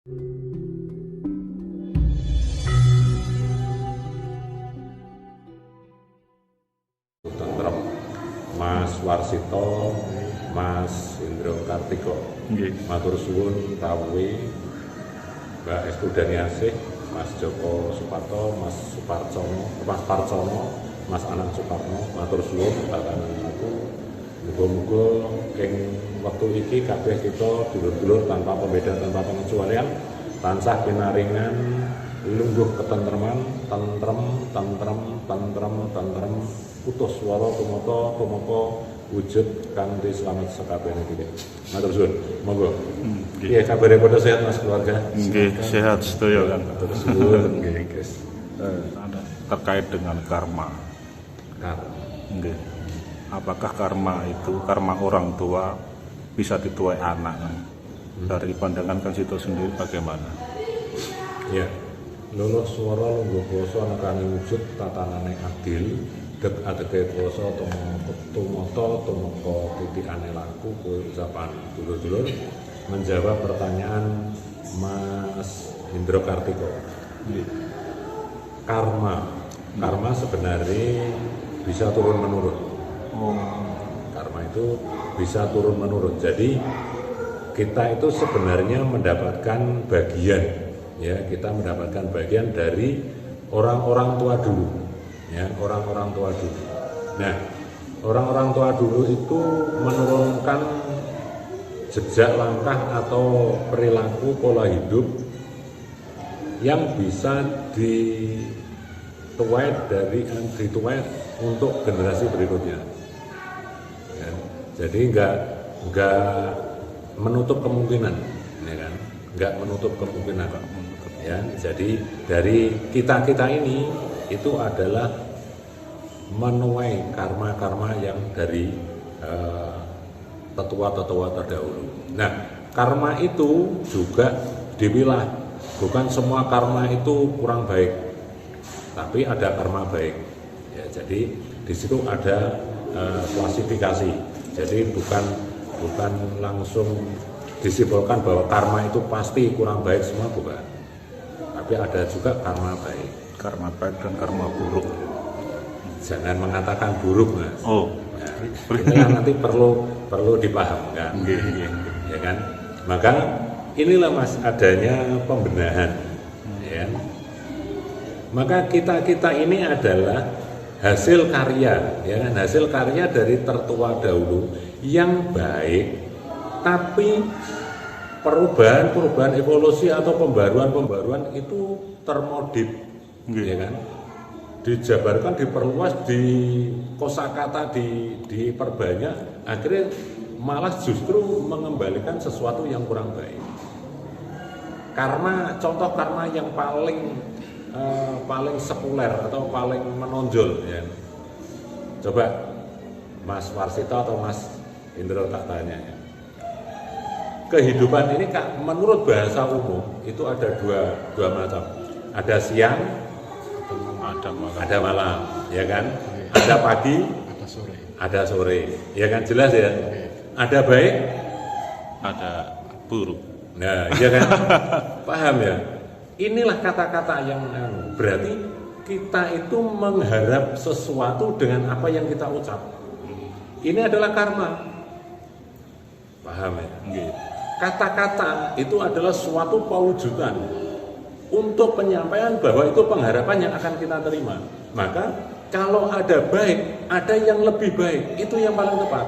Tentrem Mas Warsito, Mas Indro Kartiko, matur suwun rawuhe Mbak Estudaniasih, Mas Joko Suparto, Mas Parcono, Mas Anang Suparno, matur suwun bakalan aku. Muga-muga ing wektu iki kabeh kita dulur-dulur tanpa pembeda, tanpa pengecualian tansah pinaringan lungguh ketentreman, tentrem, putus swara tumata wujud kanthi slamet sakabehane iki. Matur suwun. Monggo. Iya, kabare padha sehat Mas keluarga? Nggih, sehat sedaya kan. Matur suwun nggih, Guys. Terkait dengan karma. Nggih. Apakah karma itu, karma orang tua bisa dituai anak kan? Dari pandangan kan situ sendiri bagaimana? Ya, luluh swara lungguh basa nekani wujud tatanane adil, dek adeke basa tumata titikane laku kuwi ucapan dulur-dulur menjawab pertanyaan Mas Indro Kartiko. Karma sebenarnya bisa turun menurun. Karma itu bisa turun menurun. Jadi kita itu sebenarnya mendapatkan bagian, ya, kita mendapatkan bagian dari orang-orang tua dulu, ya, orang-orang tua dulu. Nah, orang-orang tua dulu itu menurunkan jejak langkah atau perilaku pola hidup yang bisa dituai untuk generasi berikutnya. Ya, jadi enggak menutup kemungkinan, ya kan? Enggak menutup kemungkinan. Ya, jadi dari kita ini itu adalah menuai karma-karma yang dari tetua-tetua terdahulu. Nah, karma itu juga dipilah. Bukan semua karma itu kurang baik, tapi ada karma baik. Ya, jadi di situ ada klasifikasi. Jadi bukan langsung disimpulkan bahwa karma itu pasti kurang baik semua, bukan. Tapi ada juga karma baik. Karma baik dan karma buruk. Jangan mengatakan buruk, Mas. Oh, nah, ini nanti perlu dipahamkan, ya kan? Maka inilah Mas adanya pembenahan, ya. Maka kita ini adalah hasil karya, ya kan? Hasil karya dari tertua dahulu yang baik, tapi perubahan evolusi atau pembaruan itu termodif, ya kan? Dijabarkan, diperluas, di kosakata diperbanyak, akhirnya malah justru mengembalikan sesuatu yang kurang baik. Contoh karma yang paling sekuler atau paling menonjol, ya. Coba Mas Warsito atau Mas Indro tak tanya, ya. Kehidupan ini menurut bahasa umum itu ada dua macam. Ada siang, ada malam, ya kan? Ada pagi, ada sore, ya kan? Jelas ya? Ada baik, ada buruk. Nah, ya kan? Paham ya? Inilah kata-kata yang berarti kita itu mengharap sesuatu dengan apa yang kita ucap. Ini adalah karma. Paham ya? Kata-kata itu adalah suatu pewujudan untuk penyampaian bahwa itu pengharapan yang akan kita terima. Maka kalau ada baik, ada yang lebih baik, itu yang paling tepat.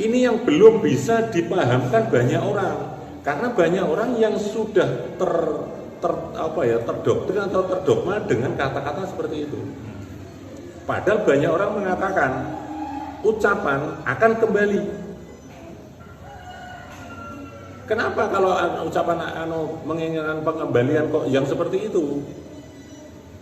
Ini yang belum bisa dipahamkan banyak orang, karena banyak orang yang sudah terdoktrin atau terdogma dengan kata-kata seperti itu. Padahal banyak orang mengatakan ucapan akan kembali. Kenapa kalau ucapan menginginkan pengembalian kok yang seperti itu?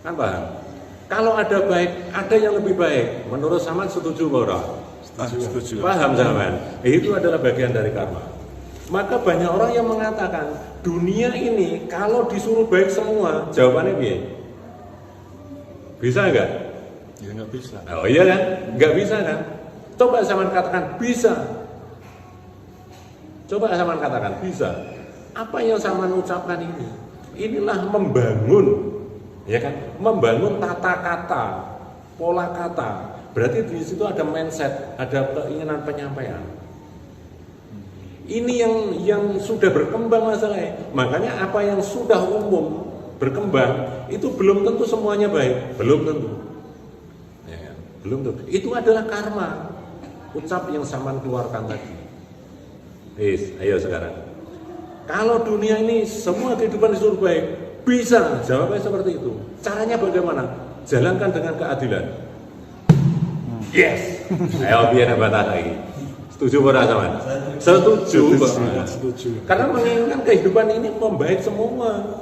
Kan paham? Kalau ada baik, ada yang lebih baik. Menurut Saman setuju Bora? Setuju. Paham Saman? Itu adalah bagian dari karma. Maka banyak orang yang mengatakan dunia ini kalau disuruh baik semua, jawabannya piye? Bisa enggak? Ya nggak bisa. Oh iya kan? Nggak bisa kan? Coba Saman katakan bisa. Coba Saman katakan, bisa. Apa yang Saman ucapkan ini? Inilah membangun, ya kan? Membangun tata kata, pola kata. Berarti di situ ada mindset, ada keinginan penyampaian. Ini yang sudah berkembang masalahnya. Makanya apa yang sudah umum berkembang itu belum tentu semuanya baik, belum tentu. Ya kan? Belum tentu. Itu adalah karma. Ucap yang Saman keluarkan tadi. Ayo sekarang. Kalau dunia ini semua kehidupan disuruh baik, bisa. Jawabnya seperti itu. Caranya bagaimana? Jalankan dengan keadilan. Yes. Ayo biar batas lagi. Setuju pada Saman? Setuju. Karena menginginkan kehidupan ini membaik semua.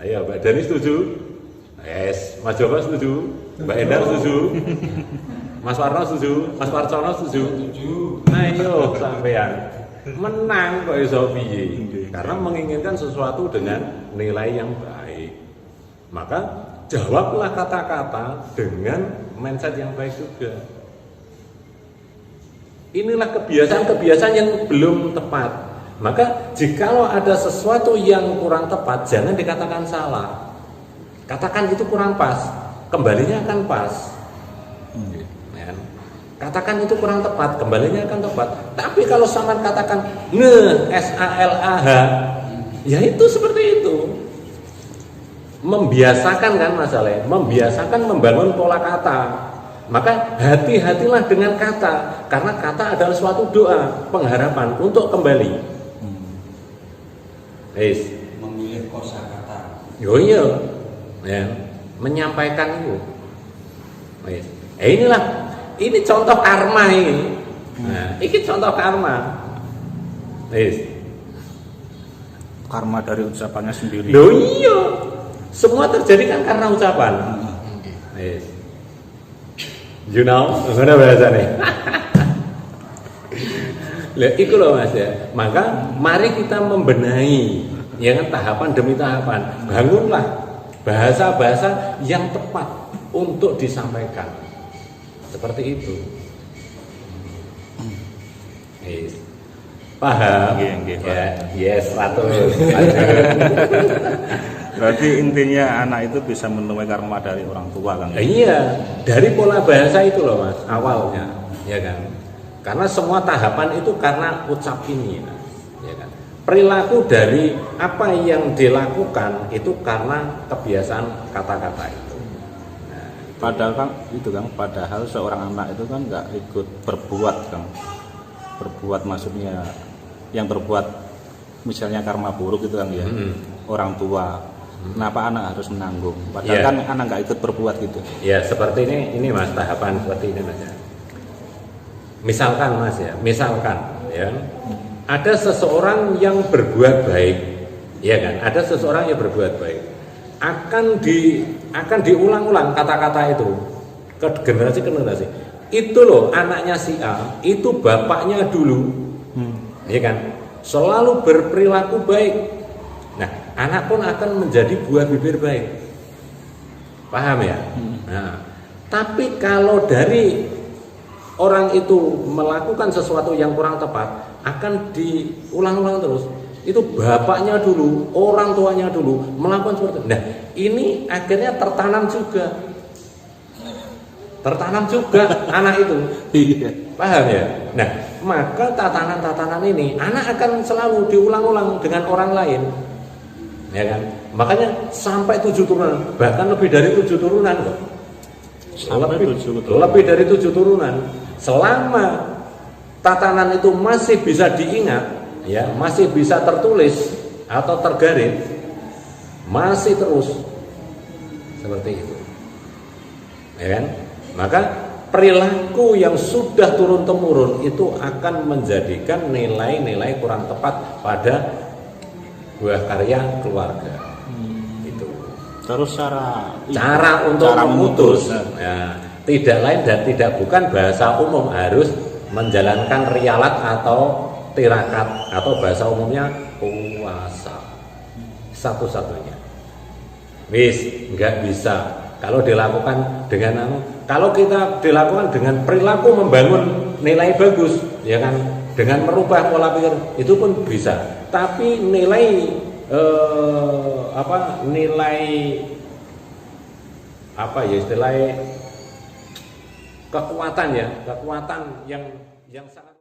Ayo Mbak Dani setuju? Mas Joko setuju? Mbak Endar setuju? Mas Warno setuju? Mas Warcono setuju? Ayo sampean. Menang kok iso piye? Karena menginginkan sesuatu dengan nilai yang baik. Maka jawablah kata-kata dengan mindset yang baik juga. Inilah kebiasaan-kebiasaan yang belum tepat. Maka jikalau ada sesuatu yang kurang tepat, jangan dikatakan salah. Katakan itu kurang pas, kembalinya akan pas. Katakan itu kurang tepat, kembalinya akan tepat. Tapi kalau Saman katakan SALAH, ya itu seperti itu. Membiasakan kan masalahnya, membiasakan membangun pola kata. Maka hati-hatilah dengan kata, karena kata adalah suatu doa, pengharapan untuk kembali. Memilih kosakata. Iya, ya, menyampaikan itu. Ini contoh karma ini. Nah, ini contoh karma. Karma dari ucapannya sendiri. Loh iya. Semua terjadi kan karena ucapan. You know, mana bahasanya? Lah iku loh Mas ya. Maka mari kita membenahi ya kan tahapan demi tahapan. Bangunlah bahasa-bahasa yang tepat untuk disampaikan. Seperti itu. Paham? Ya, yes, 100. Berarti intinya anak itu bisa menuai karma dari orang tua kan? Iya, dari pola bahasa itu loh Mas, awalnya, ya kan? Karena semua tahapan itu karena ucap ini, ya kan? Perilaku dari apa yang dilakukan itu karena kebiasaan kata-kata itu. Padahal kan itu kan, padahal seorang anak itu kan nggak ikut berbuat kan, berbuat maksudnya yang berbuat misalnya karma buruk itu kan ya orang tua. Kenapa anak harus menanggung? Padahal kan anak nggak ikut berbuat gitu. Ya seperti ini Mas, tahapan seperti ini Mas ya. Misalkan Mas ya, ada seseorang yang berbuat baik, ya kan? Ada seseorang yang berbuat baik. Akan diulang-ulang kata-kata itu ke generasi. Itu loh anaknya si A, itu bapaknya dulu, ya kan? Selalu berperilaku baik. Nah, anak pun akan menjadi buah bibir baik. Paham ya? Nah, tapi kalau dari orang itu melakukan sesuatu yang kurang tepat, akan diulang-ulang terus. Itu bapaknya dulu, orang tuanya dulu melakukan seperti itu. Nah, ini akhirnya tertanam juga anak itu. Paham ya? Nah, maka tatanan-tatanan ini anak akan selalu diulang-ulang dengan orang lain. Ya kan? Makanya sampai 7 turunan, bahkan lebih dari 7 turunan kok. Lebih dari 7 turunan. Selama tatanan itu masih bisa diingat, ya, masih bisa tertulis atau tergaris, masih terus seperti itu, ya kan? Maka perilaku yang sudah turun temurun itu akan menjadikan nilai-nilai kurang tepat pada buah karya keluarga. Itu. Terus cara untuk memutus, ya, tidak lain dan tidak bukan bahasa umum, harus menjalankan rialat atau tirakat, atau bahasa umumnya puasa. Satu-satunya. Nggak bisa. Kalau dilakukan kalau kita dilakukan dengan perilaku membangun nilai bagus, ya kan, dengan merubah pola pikir itu pun bisa. Tapi nilai istilahnya kekuatan yang sangat